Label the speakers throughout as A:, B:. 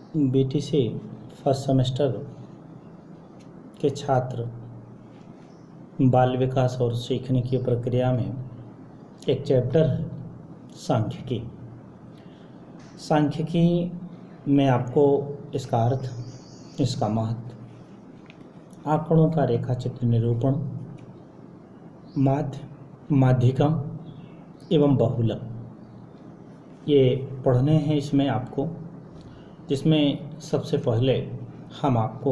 A: BTC first semester के छात्र बाल विकास और सीखने की प्रक्रिया में एक चैप्टर है सांख्यिकी। सांख्यिकी में आपको इसका अर्थ, इसका महत्व, आंकड़ों का रेखाचित्र निरूपण, माध्य, माध्यिका एवं बहुलक ये पढ़ने हैं इसमें आपको, जिसमें सबसे पहले हम आपको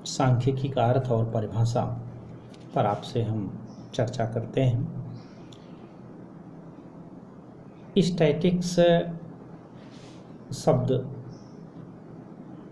A: सांख्यिकी का अर्थ और परिभाषा पर आपसे हम चर्चा करते हैं। स्टैटिक्स शब्द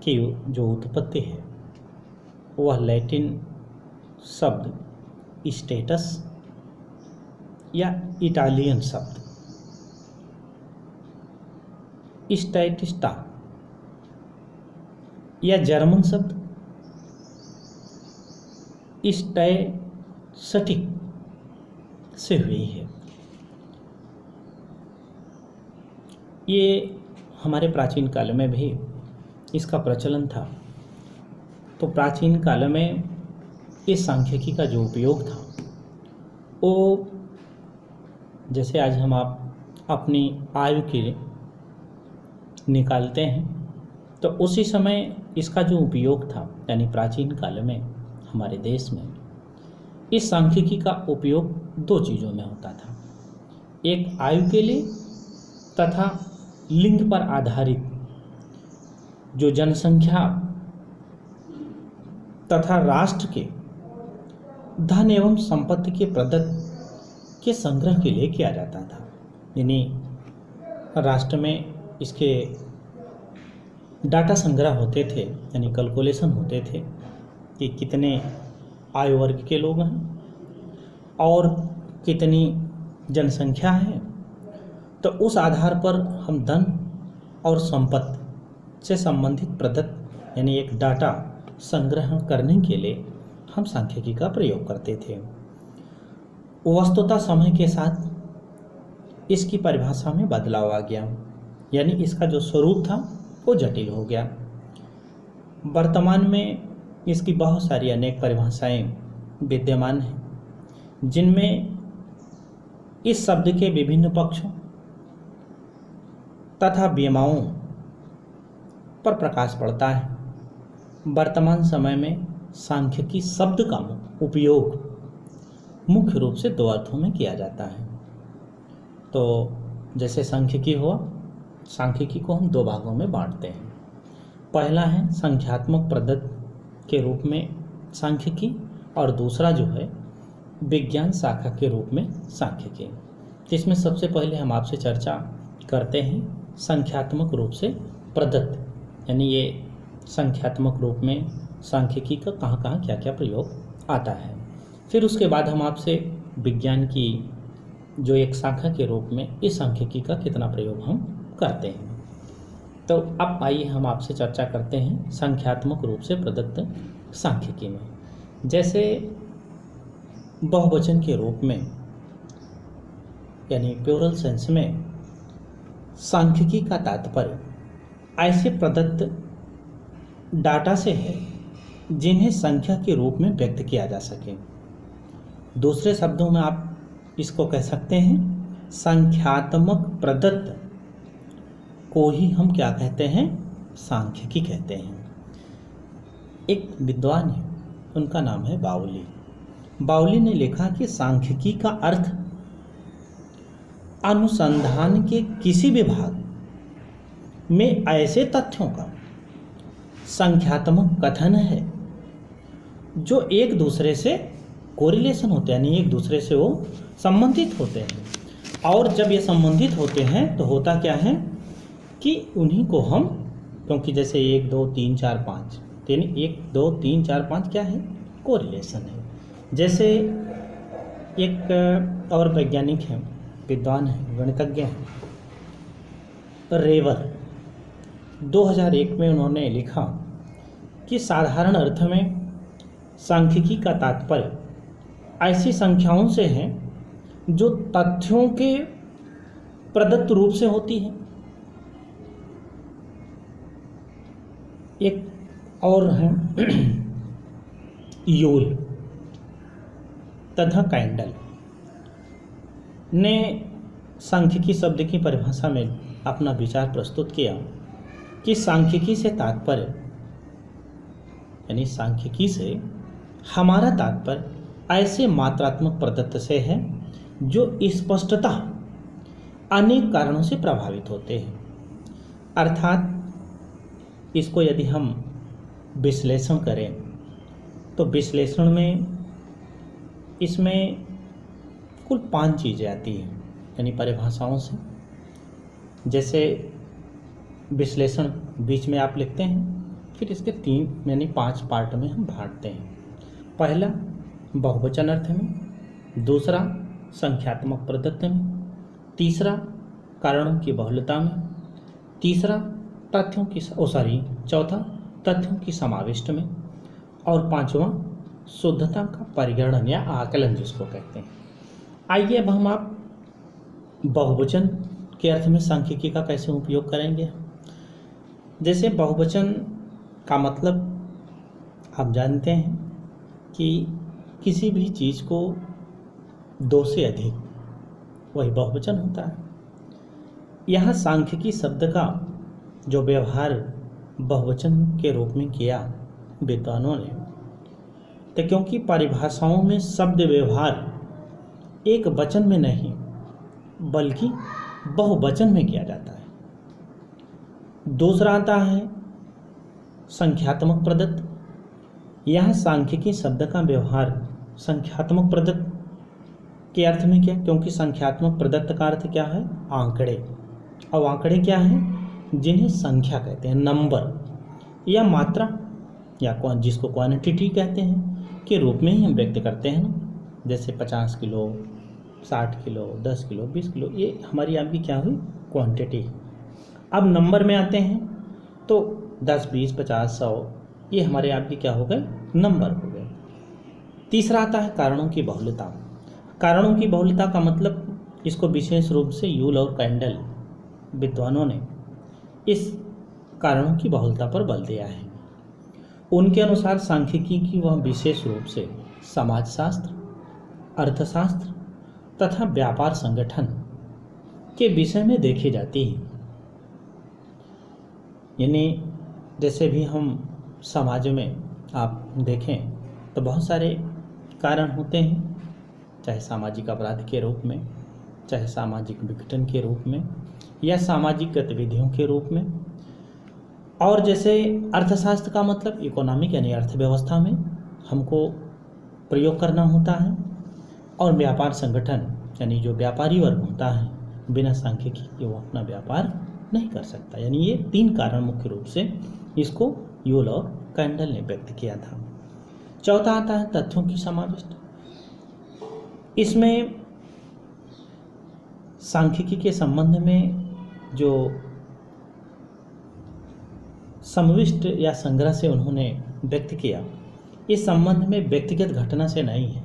A: की जो उत्पत्ति है वह लैटिन शब्द स्टेटस या इटालियन शब्द स्टैटिस्टा या जर्मन शब्द स्टैटिस्टिक से हुई है। ये हमारे प्राचीन काल में भी इसका प्रचलन था। तो प्राचीन काल में इस सांख्यिकी का जो उपयोग था वो जैसे आज हम आप अपनी आयु की निकालते हैं, तो उसी समय इसका जो उपयोग था, यानी प्राचीन काल में हमारे देश में इस सांख्यिकी का उपयोग दो चीज़ों में होता था। एक आयु के लिए तथा लिंग पर आधारित जो जनसंख्या तथा राष्ट्र के धन एवं संपत्ति के प्रदत्त के संग्रह के लिए किया जाता था। यानी राष्ट्र में इसके डाटा संग्रह होते थे, यानी कैलकुलेशन होते थे कि कितने आयु वर्ग के लोग हैं और कितनी जनसंख्या है। तो उस आधार पर हम धन और संपत्ति से संबंधित प्रदत्त यानी एक डाटा संग्रह करने के लिए हम सांख्यिकी का प्रयोग करते थे। वस्तुतः समय के साथ इसकी परिभाषा में बदलाव आ गया, यानी इसका जो स्वरूप था वो जटिल हो गया। वर्तमान में इसकी बहुत सारी अनेक परिभाषाएं विद्यमान हैं, जिनमें इस शब्द के विभिन्न पक्षों तथा विमाओं पर प्रकाश पड़ता है। वर्तमान समय में सांख्यिकी शब्द का उपयोग मुख्य रूप से दो अर्थों में किया जाता है। तो जैसे सांख्यिकी हुआ, सांख्यिकी को हम दो भागों में बांटते हैं। पहला है संख्यात्मक पद्धति के रूप में सांख्यिकी और दूसरा जो है विज्ञान शाखा के रूप में सांख्यिकी। जिसमें सबसे पहले हम आपसे चर्चा करते हैं संख्यात्मक रूप से प्रदत्त, यानी ये संख्यात्मक रूप में सांख्यिकी का कहाँ कहाँ क्या क्या प्रयोग आता है। फिर उसके बाद हम आपसे विज्ञान की जो एक शाखा के रूप में इस सांख्यिकी का कितना प्रयोग हम करते हैं। तो अब आइए हम आपसे चर्चा करते हैं संख्यात्मक रूप से प्रदत्त सांख्यिकी में। जैसे बहुवचन के रूप में यानी प्लूरल सेंस में सांख्यिकी का तात्पर्य ऐसे प्रदत्त डाटा से है जिन्हें संख्या के रूप में व्यक्त किया जा सके। दूसरे शब्दों में आप इसको कह सकते हैं संख्यात्मक प्रदत्त को ही हम क्या कहते हैं, सांख्यिकी कहते हैं। एक विद्वान है, उनका नाम है बाउली। बाउली ने लिखा कि सांख्यिकी का अर्थ अनुसंधान के किसी भी भाग में ऐसे तथ्यों का संख्यात्मक कथन है जो एक दूसरे से कोरिलेशन होते हैं, यानी एक दूसरे से वो संबंधित होते हैं। और जब ये संबंधित होते हैं तो होता क्या है कि उन्हीं को हम, क्योंकि जैसे 1 2 3 4 5, यानी 1 2 3 4 5 क्या है, कोरिलेशन है। जैसे एक और वैज्ञानिक हैं, विद्वान हैं, गणितज्ञ हैं, रेवर, 2001 में उन्होंने लिखा कि साधारण अर्थ में सांख्यिकी का तात्पर्य ऐसी संख्याओं से है जो तथ्यों के प्रदत्त रूप से होती है। एक और है यूल तथा कैंडल ने सांख्यिकी शब्द की परिभाषा में अपना विचार प्रस्तुत किया कि सांख्यिकी से तात्पर्य, यानी सांख्यिकी से हमारा तात्पर्य ऐसे मात्रात्मक पद्धत से है जो स्पष्टतः अनेक कारणों से प्रभावित होते हैं। अर्थात इसको यदि हम विश्लेषण करें तो विश्लेषण में इसमें कुल 5 चीज़ें आती हैं, यानी परिभाषाओं से। जैसे विश्लेषण बीच में आप लिखते हैं, फिर इसके 3 यानी 5 पार्ट में हम बांटते हैं। पहला बहुवचन अर्थ में, दूसरा संख्यात्मक पद्धति में, तीसरा कारणों की बहुलता में, तीसरा तथ्यों की चौथा तथ्यों की समाविष्ट में, और 5वां शुद्धता का परिगणन या आकलन जिसको कहते हैं। आइए अब हम आप बहुवचन के अर्थ में सांख्यिकी का कैसे उपयोग करेंगे। जैसे बहुवचन का मतलब आप जानते हैं कि किसी भी चीज़ को 2 से अधिक वही बहुवचन होता है। यहाँ सांख्यिकी शब्द का जो व्यवहार बहुवचन के रूप में किया विद्वानों ने, तो क्योंकि परिभाषाओं में शब्द व्यवहार एक वचन में नहीं बल्कि बहुवचन में किया जाता है। दूसरा आता है संख्यात्मक पद्धति। यह सांख्यिकी शब्द का व्यवहार संख्यात्मक पद्धति के अर्थ में क्या, क्योंकि संख्यात्मक पद्धति का अर्थ क्या है, आंकड़े। और आंकड़े क्या हैं, जिन्हें संख्या कहते हैं, नंबर या मात्रा या जिसको क्वांटिटी कहते हैं के रूप में ही हम व्यक्त करते हैं ना। जैसे 50 किलो, 60 किलो, 10 किलो, 20 किलो, ये हमारी आपकी क्या हुई, क्वांटिटी। अब नंबर में आते हैं तो 10, 20, 50, 100 ये हमारे आपकी क्या हो गए, नंबर हो गए। तीसरा आता है कारणों की बहुलता। कारणों की बहुलता का मतलब इसको विशेष रूप से यूल और कैंडल विद्वानों ने इस कारणों की बहुलता पर बल दिया है। उनके अनुसार सांख्यिकी की वह विशेष रूप से समाजशास्त्र, अर्थशास्त्र तथा व्यापार संगठन के विषय में देखी जाती है। यानी जैसे भी हम समाज में आप देखें तो बहुत सारे कारण होते हैं, चाहे सामाजिक अपराध के रूप में, चाहे सामाजिक विघटन के रूप में, या सामाजिक गतिविधियों के रूप में। और जैसे अर्थशास्त्र का मतलब इकोनॉमिक यानी अर्थव्यवस्था में हमको प्रयोग करना होता है, और व्यापार संगठन यानी जो व्यापारी वर्ग होता है बिना सांख्यिकी के वो अपना व्यापार नहीं कर सकता। यानी ये 3 कारण मुख्य रूप से इसको यूल और कैंडल ने व्यक्त किया था। चौथा आता है तथ्यों की समाविष्ट। इसमें सांख्यिकी के संबंध में जो समविष्ट या संग्रह से उन्होंने व्यक्त किया, इस संबंध में व्यक्तिगत घटना से नहीं है,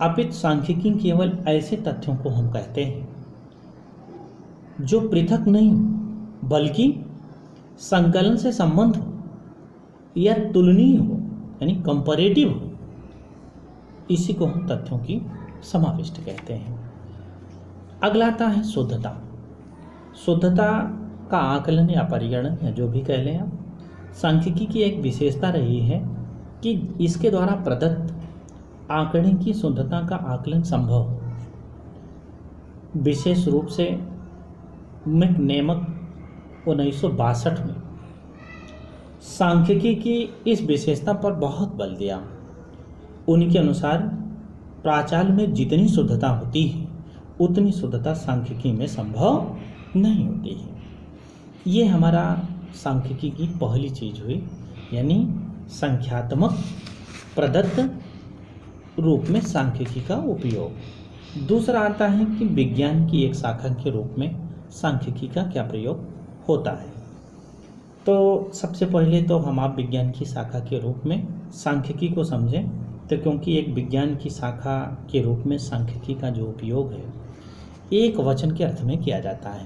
A: अपितु सांख्यिकी केवल ऐसे तथ्यों को हम कहते हैं जो पृथक नहीं बल्कि संकलन से संबंध हो या तुलनीय हो, यानी कंपैरेटिव हो, इसी को हम तथ्यों की समाविष्ट कहते हैं। अगला आता है शुद्धता। शुद्धता का आकलन या परिगणन या जो भी कह लें आप, सांख्यिकी की एक विशेषता रही है कि इसके द्वारा प्रदत्त आंकड़े की शुद्धता का आकलन संभव हो। विशेष रूप से मैकनेमक 1962 में सांख्यिकी की इस विशेषता पर बहुत बल दिया। उनके अनुसार प्राचाल में जितनी शुद्धता होती है उतनी शुद्धता सांख्यिकी में संभव नहीं होती है। ये हमारा सांख्यिकी की पहली चीज हुई, यानी संख्यात्मक प्रदत्त रूप में सांख्यिकी का उपयोग। दूसरा आता है कि विज्ञान की एक शाखा के रूप में सांख्यिकी का क्या प्रयोग होता है। तो सबसे पहले तो हम आप विज्ञान की शाखा के रूप में सांख्यिकी को समझें, तो क्योंकि एक विज्ञान की शाखा के रूप में सांख्यिकी का जो उपयोग है एक वचन के अर्थ में किया जाता है।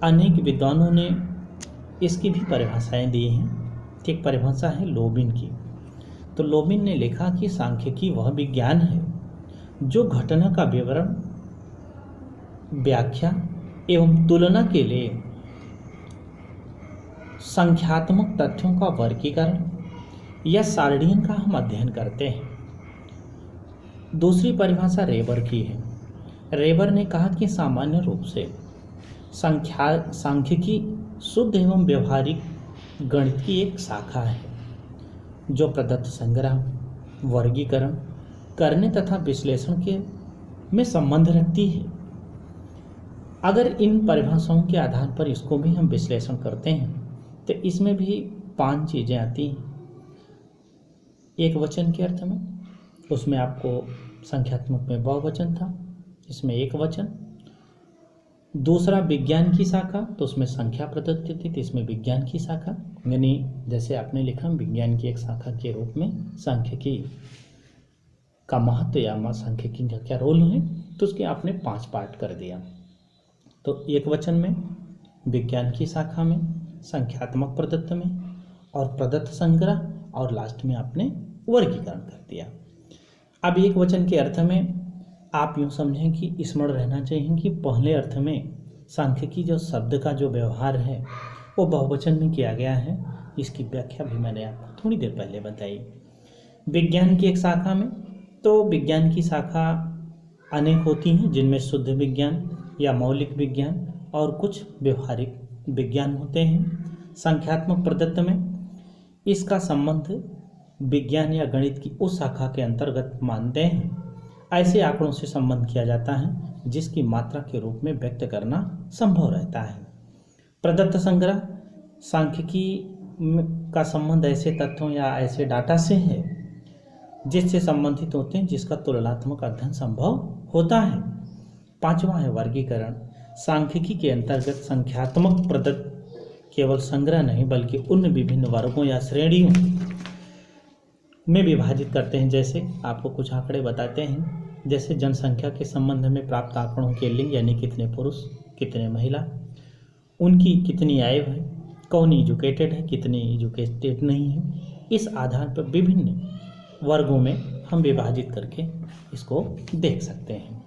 A: अनेक विद्वानों ने इसकी भी परिभाषाएं दी हैं। एक परिभाषा है लोबिन की। तो लोबिन ने लिखा कि सांख्यिकी वह विज्ञान है जो घटना का विवरण, व्याख्या एवं तुलना के लिए संख्यात्मक तथ्यों का वर्गीकरण या सारणियन का हम अध्ययन करते हैं। दूसरी परिभाषा रेबर की है। रेबर ने कहा कि सामान्य रूप से सांख्यिकी शुद्ध एवं व्यवहारिक गणित की एक शाखा है जो प्रदत्त संग्रह, वर्गीकरण करने तथा विश्लेषण के में संबंध रखती है। अगर इन परिभाषाओं के आधार पर इसको भी हम विश्लेषण करते हैं तो इसमें भी 5 चीज़ें आती हैं। एक वचन के अर्थ में, उसमें आपको संख्यात्मक में बहुवचन था, इसमें एक वचन। दूसरा विज्ञान की शाखा, तो उसमें संख्या प्रदत्त थी, तो इसमें विज्ञान की शाखा, यानी जैसे आपने लिखा विज्ञान की एक शाखा के रूप में सांख्यिकी का महत्व या सांख्यिकी का क्या रोल है, तो उसके आपने 5 पार्ट कर दिया। तो एक वचन में, विज्ञान की शाखा में, संख्यात्मक प्रदत्त में और प्रदत्त संग्रह, और लास्ट में आपने वर्गीकरण कर दिया। अब एक वचन के अर्थ में आप यूँ समझें कि स्मरण रहना चाहिए कि पहले अर्थ में सांख्यिकी जो शब्द का जो व्यवहार है वो बहुवचन में किया गया है। इसकी व्याख्या भी मैंने आपको थोड़ी देर पहले बताई। विज्ञान की एक शाखा में, तो विज्ञान की शाखा अनेक होती हैं जिनमें शुद्ध विज्ञान या मौलिक विज्ञान और कुछ व्यवहारिक विज्ञान होते हैं। संख्यात्मक प्रदत्त में इसका संबंध विज्ञान या गणित की उस शाखा के अंतर्गत मानते हैं। ऐसे आंकड़ों से संबंध किया जाता है जिसकी मात्रा के रूप में व्यक्त करना संभव रहता है। प्रदत्त संग्रह, सांख्यिकी का संबंध ऐसे तथ्यों या ऐसे डाटा से है जिससे संबंधित होते हैं जिसका तुलनात्मक अध्ययन संभव होता है। 5वां है वर्गीकरण। सांख्यिकी के अंतर्गत संख्यात्मक प्रदत्त केवल संग्रह नहीं बल्कि उन विभिन्न वर्गों या श्रेणियों में विभाजित करते हैं। जैसे आपको कुछ आंकड़े बताते हैं, जैसे जनसंख्या के संबंध में प्राप्त आंकड़ों के लिंग, यानी कितने पुरुष कितने महिला, उनकी कितनी आय है, कौन एजुकेटेड है कितने एजुकेटेड नहीं है। इस आधार पर विभिन्न वर्गों में हम विभाजित करके इसको देख सकते हैं।